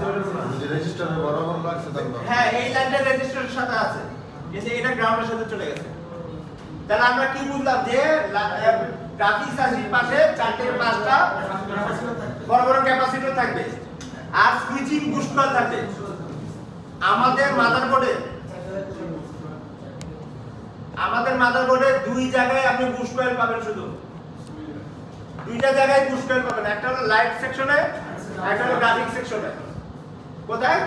যে রেজিস্টারের বরাবর লাগছে তাহলে হ্যাঁ এই লাইনটা রেজিস্টারের সাথে আছে কিন্তু এটা গ্রাউন্ডের সাথে চলে গেছে তাহলে আমরা কি বুঝলাম যে গ্রাফিক্স আইসির পাশে 4 থেকে 5টা বড় বড় ক্যাপাসিটর থাকবে আর সুইচিং বুস্ট কয়েল থাকবে। আমাদের মাদারবোর্ডে দুই জায়গায় আপনি বুস্ট কয়েল পাবেন, শুধু দুইটা জায়গায় বুস্ট কয়েল পাবেন, একটা হলো লাইট সেকশনে, একটা হলো গ্রাফিক্স সেকশনে। কোথায়?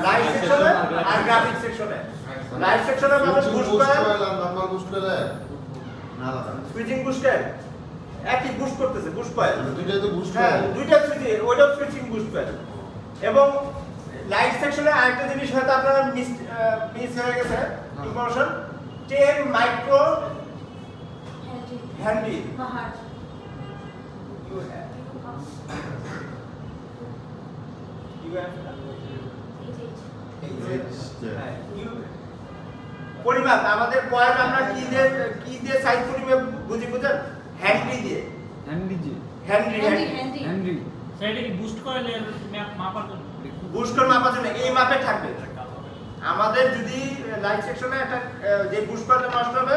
লাইট সেকশনে আর গ্রাফিক্স সেকশনে। লাইট সেকশনে পাবেন বুস্ট কয়েল আর নরমাল বুস্ট কয়েল না আলাদা, সুইচিং বুস্ট কয়েল একই বুস্ট করতেছে, বুস্ট কয়েল দুইটাই তো বুস্ট হ্যাঁ, কয়েল। দুইটা সুইচিং, ওইটাও সুইচিং বুস্ট কয়েল। এবং লাইট সেকশনে আরেকটা জিনিস হয়তো আপনারা মিস হয়ে গেছে ইনফরমেশন, 10 মাইক্রো হ্যান্ডি পরিমাপ। আমাদের কয়েল আমরা কি দিয়ে সাইজ পরিমাপ বুঝেন? হ্যান্ডি দিয়ে, হ্যান্ডি স্যার এটা কি বুস্ট কয়েলের মাপার জন্য? বুস্ট করে মাপার জন্য এই মাপে থাকবে। আমাদের যদি লাইট সেকশনে একটা যে বুস্ট কয়েলটা নষ্ট হবে,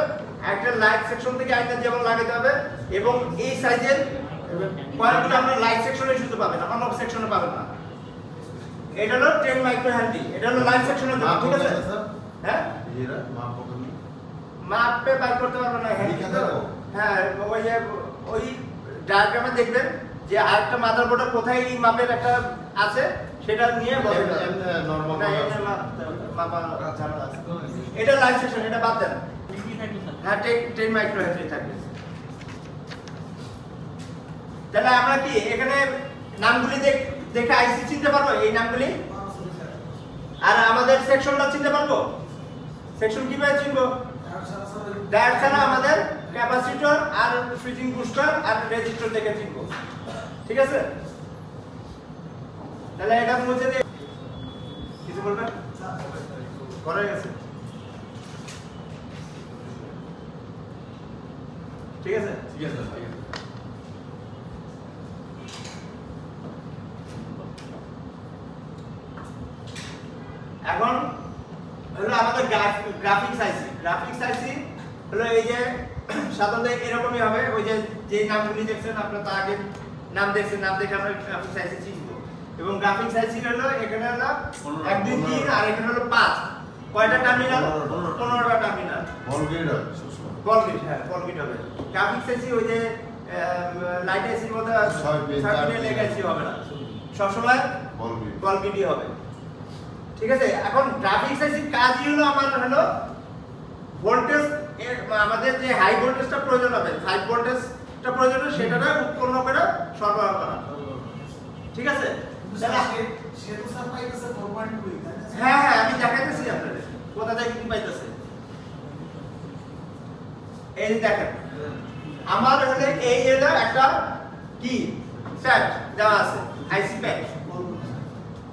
একটা লাইট সেকশন থেকে আরেকটা যেমন লাগাতে হবে, এবং এই সাইজের কয়েলগুলো আমরা লাইট সেকশনে শুধু পাবেন, অন্য সেকশনে পাবেন না। এটা হলো 10 মাইক্রো হ্যান্ডি, এটা হলো লাইট সেকশনের জন্য, ঠিক আছে? হ্যাঁ, এরা মাপ কতনি মাপে বাই করতে পারবেন না হ্যান্ডি তো। হ্যাঁ, ওই ডায়াগ্রামে দেখবেন যে আরেকটা মাদারবোর্ডে কোথায় এই মাপের একটা আছে, সেটা নিয়ে বলবেন। নরমাল না, এটা মাপা ঝামেলা আছে। এটা লাইট সেকশন, এটা বাদ দেন। কি থাকবে স্যার? হ্যাঁ, 10 মাইক্রো হ্যান্ডি থাকবে। তাহলে আমরা কি এখানে নামগুলি দেখে আইসি চিনতে পারবো, এই নামগুলি? আর আমাদের সেকশনটা চিনতে পারবো? সেকশন কিভাবে চিনবো? ডায়োড ছাড়া আমাদের capacitor are switching booster R resistor দেখে চিনবো, ঠিক আছে? তাহলে এটা মুছে দিয়ে কিছু বলবেন? করা গেছে, ঠিক আছে? ঠিক আছে, ঠিক আছে। এখন হলো আমাদের গ্রাফিক্স আইসি হলো এই যে সাধারণত এরকমই হবে। ওই যে নামগুলি দেখছেন আপনারা, তার আগে নাম দেখছেন, নাম দেখে আমরা গ্রাফিক্স আইসি চিনবো। এবং গ্রাফিক্স আইসি হলো এখানে হলো 1 2 3 আর এখানে হলো 5। কয়টা টার্মিনাল? 15টা টার্মিনাল। বলগেট বলগেট, হ্যাঁ বলগেট হবে। গ্রাফিক্স আইসি ওই যে লাইট আইসির মধ্যে 6 পিনের লেগাইসি হবে না, সবসময় বলগেটই হবে, ঠিক আছে? এখন গ্রাফিক্স আইসির কাজই হলো আমার হলো ভোল্টেজ, আমাদের যে হাই ভোল্টেজটা প্রয়োজন হবে, 5 ভোল্টেজটা প্রয়োজন হবে, সেটাকে উৎপন্ন করে সরবরাহ করা, ঠিক আছে? হ্যাঁ হ্যাঁ, আমি দেখাইতেছি আপনাদের কোথা থেকে কি পাইতেছে। এই দেখেন, আমার হলো এই হলো একটা কি প্যাড দেওয়া আছে, আইসি প্যাড,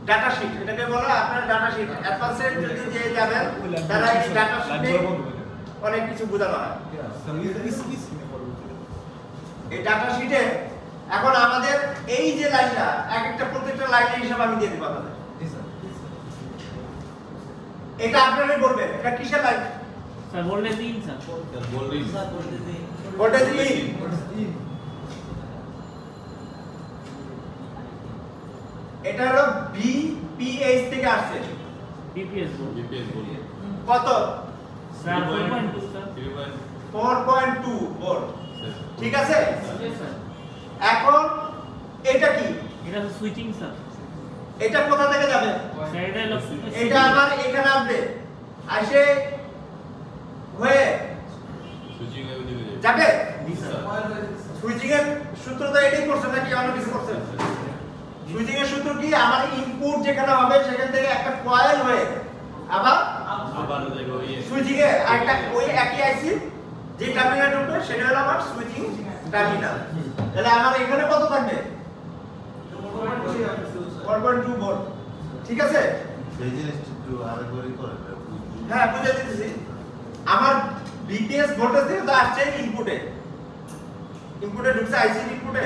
ডাটা শিট এটাকে বলে। আপনার ডাটা শিট অ্যাডভান্সে যদি যে যাবেন তারা এই ডাটা শিটে অনেক কিছু বোঝানো হয়। এই ডাটা শিটে এখন আমাদের এই যে লাইনটা, একটা প্রত্যেকটা লাইনের হিসাব আমি দিয়ে দেব আপনাদের। এটা আপনারাই বলবেন এটা কিসের লাইন? স্যার ভোল্টেজ দিন স্যার। Voltage in. এটা হলো বিপিএইচ থেকে আসছে। BPS volt. কত? Sir 4.2 sir. 4.2 ভোল্ট, ঠিক আছে? স্যার এখন এটা কি? এটা সুইচিং স্যার। এটা কোথা থেকে যাবে? স্যার এটা হলো এটা আমার এখানে আসবে, আসে হয়ে যাবে। সুইচিং এর সূত্র তো এটাই করছে নাকি অন্য কিছু করছে? সুইচিং এর সূত্র কি? আমার ইনপুট যেখানে হবে সেখান থেকে একটা কয়েল হয়ে আবার সুইচিং এ একটা ওই একই আইসি যে টার্মিনাল ঢুকবে সেটা হলো আমার সুইচিং টার্মিনাল। তাহলে আমার এখানে কত থাকবে? 4.2 ভোল্ট, ঠিক আছে? এই জিনিসটা একটু আরেকবার করে হ্যাঁ, বুঝে দিতেছি। আমার বিপিএস ভোল্টেজ থেকে তো আসছে ইনপুটে, ইনপুটে ঢুকছে আইসি ইনপুটে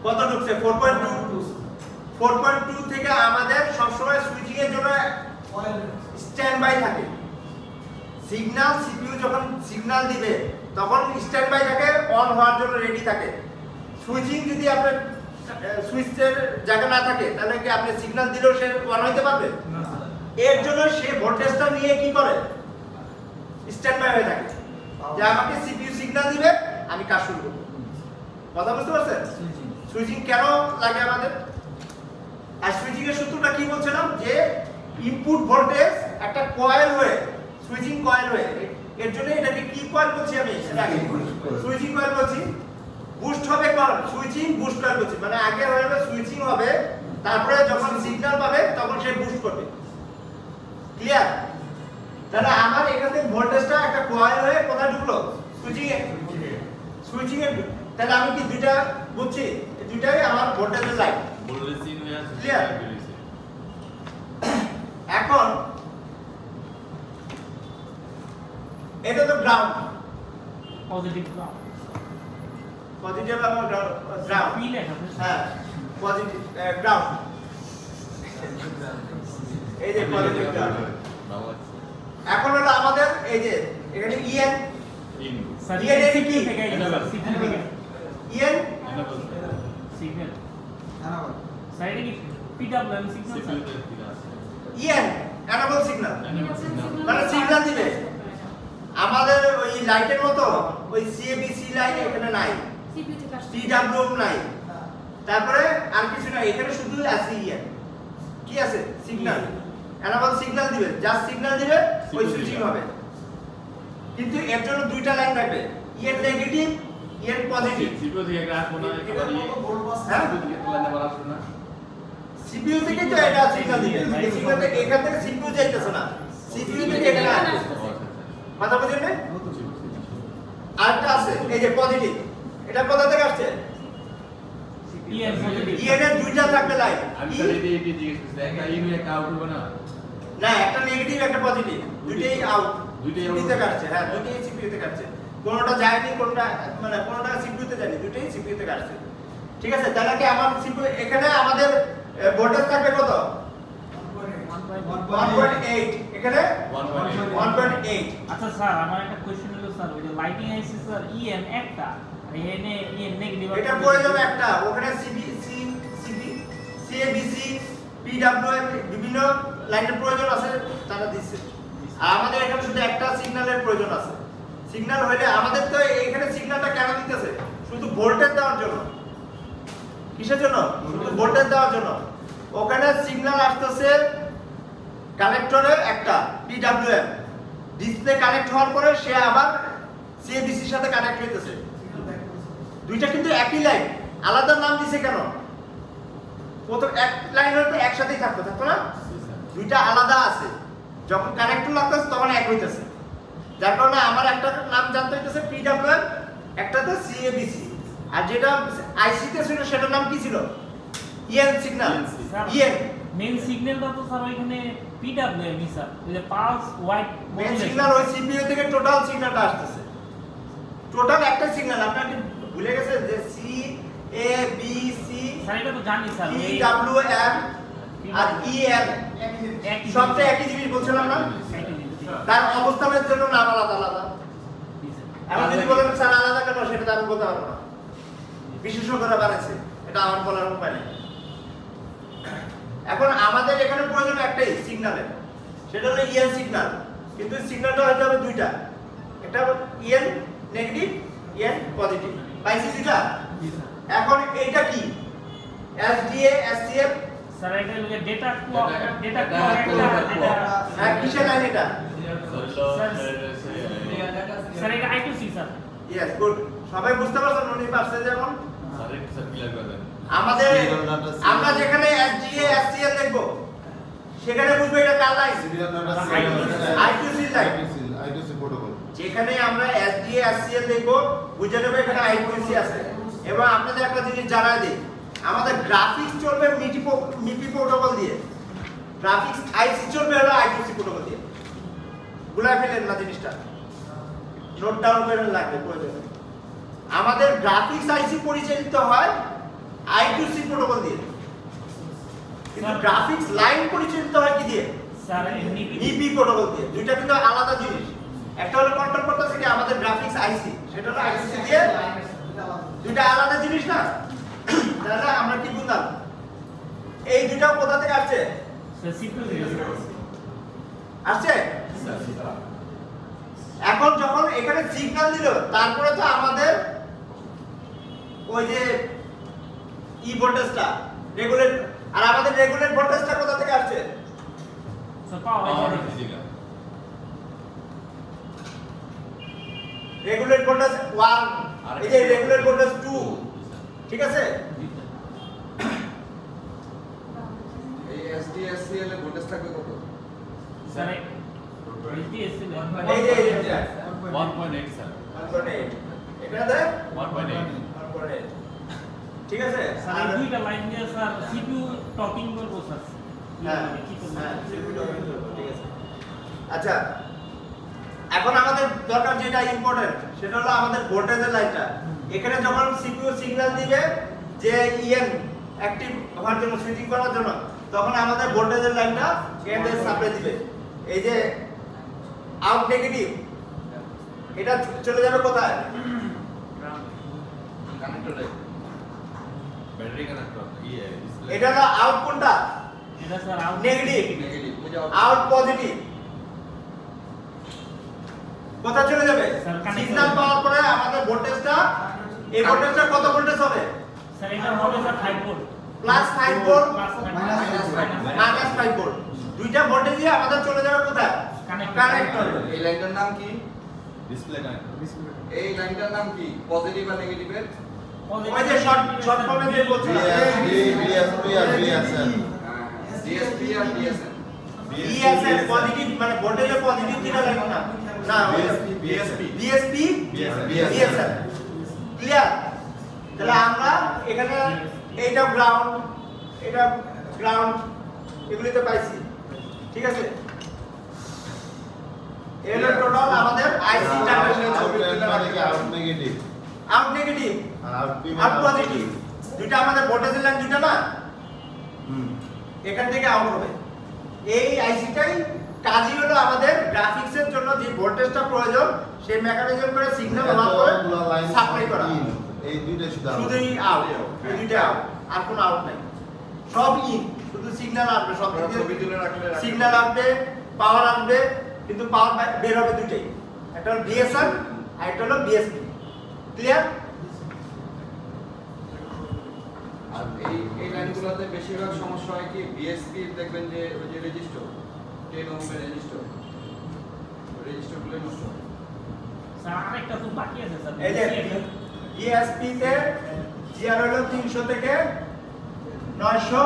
কত ঢুকছে? 4.2 থেকে আমাদের সবসময় সুইচিং এর জন্য স্ট্যান্ড বাই থাকে। সিগন্যাল সিপিইউ যখন সিগন্যাল দিবে তখন স্ট্যান্ড বাই থাকে, অন হওয়ার জন্য রেডি থাকে। সুইচিং যদি আপনার সুইচের জায়গা না থাকে তাহলে কি আপনি সিগন্যাল দিলেও সে অন হইতে পারবে না স্যার। এর জন্য সে ভোল্টেজটা নিয়ে কি করে স্ট্যান্ড বাই হয়ে থাকে, যে আমাকে সিপিইউ সিগন্যাল দিবে আমি কাজ শুরু করব। কথা বুঝতে পারছেন? সুইচিং কেন লাগে আমাদের? আর সুইচিং এর সূত্রটা কি বলছিলাম, যে ইনপুট ভোল্টেজ একটা কয়েল হয়ে, সুইচিং কয়েল হয়ে, এর জন্য এটাকে কি কয়েল বলছি আমি? সুইচিং কয়েল বলছি। বুস্ট হবে কয়েল, সুইচিং বুস্ট কয়েল বলছি, মানে আগে হবে সুইচিং হবে, তারপরে যখন সিগন্যাল পাবে তখন সে বুস্ট করবে। ক্লিয়ার? তাহলে আমার এখানে ভোল্টেজটা একটা কয়েল হয়ে কোথায় ঢুকলো? সুইচিং এ। সুইচিং এ, তাহলে আমি কি দুইটা বুঝছি? দুইটাই আমার ভোল্টেজের লাইন। ক্লিয়ার? এখন এটা তো গ্রাউন্ড, পজিটিভ গ্রাউন্ড। পজিটিভ এবং গ্রাউন্ড। পি লেখা আছে। হ্যাঁ, পজিটিভ গ্রাউন্ড। এই যে পজিটিভ গ্রাউন্ড। এখন হলো আমাদের এই যে এখানে ইএন, স্যার ইএন এর কি? থেকে সিগন্যাল থেকে ইএন সিগন্যাল। স্যার এটা কি PWM signal sir? EN enable signal, মানে সিগন্যাল দিবে। আমাদের ওই লাইটের মতো ওই সিএবিসি লাইন এখানে নাই, পিডব্লিউএম নাই, তারপরে আর কিছু নাই, এখানে শুধু আছে ইএন। কি আছে? সিগন্যাল। অ্যানাবল সিগন্যাল দিবে, জাস্ট সিগন্যাল দিবে, ওই সুইচিং হবে। কিন্তু এর জন্য দুইটা লাইন থাকবে, ইএন নেগেটিভ, ইএন পজিটিভ। হ্যাঁ, সিপিইউ থেকে তো এটা সিগন্যাল দিবে, এই সিগন্যাল থেকে এখান থেকে সিপিইউ যাইতেছে না, সিপিইউ থেকে এখানে আসছে। কথা বুঝেন না? আরেকটা আছে এই যে পজিটিভ, এটা কোথা থেকে আসছে? EN positive. ইএন এর দুইটা থাকবে লাইন। না, একটা নেগেটিভ একটা পজিটিভ, দুটেই আউট, দুটেই থেকে আসছে। হ্যাঁ, দুটেই সিপিইউ থেকে আসছে, কোনটা যায়নি, কোনটা মানে কোনটা সিপিইউ তে যায়নি, দুটেই সিপিইউ থেকে আসছে। ঠিক আছে? তাহলে কি আমার সিপিইউ এখানে আমাদের ভোল্টেজ থাকবে কত? 1.8, এখানে 1.8। আচ্ছা স্যার, আমার একটা কোশ্চেন হলো স্যার, ওই যে লাইটিং আইসি স্যার ইএন একটা আর এনে ইএন নেগেটিভ, এটা পড়ে যাবে একটা, ওখানে সিবিসি সিএবিসি পিডব্লিউএম বিভিন্ন লাইনের প্রয়োজন আছে, তারা দিচ্ছে। আর আমাদের এখানে শুধু একটা সিগন্যালের প্রয়োজন আছে। সিগন্যাল হইলে আমাদের তো এখানে সিগন্যালটা কেন দিতেছে? শুধু ভোল্টেজ দেওয়ার জন্য। কিসের জন্য? শুধু ভোল্টেজ দেওয়ার জন্য। ওখানে সিগন্যাল আসতেছে কানেক্টরে একটা পিডব্লিউএম, ডিসপ্লে কানেক্ট হওয়ার পরে সে আবার সিএবিসির সাথে কানেক্ট হইতেছে। দুইটা কিন্তু একই লাইন, আলাদা নাম দিছে কেন? প্রথম এক লাইন হলে একসাথেই থাকতো না, দুইটা আলাদা আছে। যখন কানেক্টর লাগতেছে তখন এক হইতেছে, যার কারণে আমার একটা নাম জানতে হইতেছে পিডব্লিউএম, একটাতে সিএবিসি। আর যেটা আইসিতে ছিল সেটার নাম কি ছিল? EN signal. ইএন মেইন সিগন্যালটা তো স্যার ওইখানে পিডব্লিউএম স্যার, ওই যে পালস হোয়াইট মেইন সিগন্যাল ওই সিপিইউ থেকে টোটাল সিগন্যালটা আসতেছে, টোটাল একটা সিগন্যাল। আপনারা ভুলে গেছেন যে C A B C sir এটা তো জানি স্যার, পিডব্লিউএম আর ইএন সবটা একই জিনিস বলছিলাম না? তার অবস্থানের জন্য নাম আলাদা আলাদা। এখন যদি বলেন স্যার আলাদা কেন, সেটা তো আমি বলতে পারবো না, বিশেষজ্ঞরা বানাইছে, এটা আমার বলার উপায় নেই। এখন আমাদের এখানে প্রয়োজন একটাই সিগন্যালের, সেটা হলো ইএন সিগন্যাল। কিন্তু সিগন্যালটা হতে হবে দুইটা, একটা ইএন নেগেটিভ, ইএন পজিটিভ। পাইছি দুইটা? এখন এইটা কি? SDA SCM. স্যার এটা হলো ডেটা ডেটা হ্যাঁ, কিসের লাইন এটা? স্যার এটা I2C স্যার। Yes, good. সবাই বুঝতে পারছেন? উনি পারছে যেমন আমাদের আমরা যেখানে এসডিএ এসসিএল দেখব সেখানে বুঝবো এটা কার line? I2C line. I2C protocol. যেখানে আমরা এসডিএ এসসিএল দেখব বুঝে নেব এখানে I2C আছে। এবং আপনাদের একটা জিনিস জানাই দিই, আমাদের গ্রাফিক্স চলবে মিপি প্রোটোকল দিয়ে, গ্রাফিক্স আইসি চলবে হলো I2C প্রোটোকল দিয়ে। ভুলে ফেলেন না জিনিসটা, নোট ডাউন করে লাগবে প্রয়োজনে। আমাদের গ্রাফিক্স আইসি পরিচালিত হয় I2C প্রোটোকল দিয়ে, কিন্তু গ্রাফিক্স লাইন পরিচালিত হয় কি দিয়ে? স্যার মিপি প্রোটোকল দিয়ে। দুইটা কিন্তু আলাদা জিনিস। একটা হলো কন্ট্রোল করতেছে কি আমাদের গ্রাফিক্স আইসি, সেটা হলো আইসি দিয়ে দুইটা আলাদা জিনিস না। তাহলে আমরা কি বুঝলাম, এই দুইটাও কোথা থেকে আসছে? সিপিইউ আসছে। এখন যখন এখানে সিগন্যাল দিল, তারপরে তো আমাদের ওই যে ভোল্টেজটা রেগুলেট, আর আমাদের রেগুলেট ভোল্টেজটা কোথা থেকে আসছে? রেগুলেট ভোল্টেজ 1, এই যে রেগুলেট ভোল্টেজ 2, ঠিক আছে? এই SDSCL এর ভোল্টেজ থাকবে কত? স্যার এসডিএসএল এই যে 1.8 স্যার 1.8, এখানে 1.8 1.8, ঠিক আছে? স্যার এই দুইটা লাইন দিয়ে স্যার সিপিইউ টকিং করব স্যার। হ্যাঁ কি করব? হ্যাঁ, ঠিক আছে। আচ্ছা, এখন আমাদের দরকার যেটা ইম্পর্টেন্ট, সেটা হলো আমাদের ভোল্টেজের লাইনটা। এখানে যখন সিপিইউ সিগন্যাল দিবে যে ইএন অ্যাক্টিভ হওয়ার জন্য, সুইচিং করার জন্য, তখন আমাদের ভোল্টেজের লাইনটা এখানে সাপ্লাই দিবে। এই যে আউট নেগেটিভ, এটা চলে যাবে কোথায়? কানেক্টরে ব্যাটারি কানেক্টর ডিসপ্লে এটা হলো আউট কোনটা? এটা স্যার আউট নেগেটিভ, নেগেটিভ বুঝাও। Out positive. কোথায় চলে যাবে? Sir, connector। সিগন্যাল পাওয়ার পরে আমাদের ভোল্টেজটা, এই ভোল্টেজটা কত ভোল্টেজ হবে? স্যার এটা হবে sir 5 volt plus 5 volt, plus minus 5 volt. দুইটা ভোল্টেজই আমাদের চলে যাবে কোথায়? Connector। কানেক্টর। এই লাইনটার নাম কি? ডিসপ্লে কানেক্টর এই লাইনটার নাম কি? পজিটিভ আর নেগেটিভের? ওই যে শর্ট ফর্মে যে বলছিলাম, BSP আর BSN। DSP আর DSN। BSN পজিটিভ, মানে ভোল্টেজের পজিটিভ দিকে লাগবে না। না, BSP BSN। ক্লিয়ার? তাহলে আমরা এখানে এইটা গ্রাউন্ড, এটা গ্রাউন্ড, এগুলিতে পাইছি, ঠিক আছে? এর টোটাল আমাদের আইসি ট্রানজিশন মানে কি আউট নেগেটিভ আউট নেগেটিভ আর আউটপি আউট পজিটিভ, দুইটা আমাদের ভোল্টেজের লাইন দুইটা না, এখান থেকে আউট হবে। এই আইসিটাই কাজই হলো আমাদের গ্রাফিক্সের জন্য যে ভোল্টেজটা প্রয়োজন, সেই মেকানিজম করে সিগন্যাল হওয়ার পরে সাপ্লাই করা। এই দুইটা শুধুই আউট, এই দুইটা আউট, আর কোনো আউট নাই, সব ইন, শুধু সিগন্যাল আসবে, সব আমরা ছবি তুলে রাখলে সিগন্যাল আসবে, পাওয়ার আসবে, কিন্তু পাওয়ার বের হবে দুইটাই, একটা হলো বিএসএন আর একটা হলো বিএসপি। ক্লিয়ার? আর এই লাইনগুলোতে বেশিরভাগ সমস্যা হয় কি বিএসপি দেখবেন যে ওই যে রেজিস্টার 10 ওহমের রেজিস্টারগুলো নষ্ট হয়। স্যার আরেকটা তো বাকি আছে স্যার। এই যে বিএসপি তে জিআর হলো 300 থেকে 900,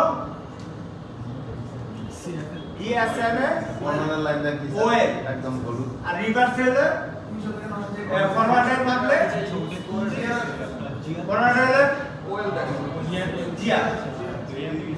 বিএসএন এ বর্ণনার লাইনটা কি ওএল। একদম হলুদ আর রিভার্সেল এ 300 থেকে 900 ফরওয়ার্ডের বদলে জিআর ফরওয়ার্ডের ওয়েল দেখেন জিআর।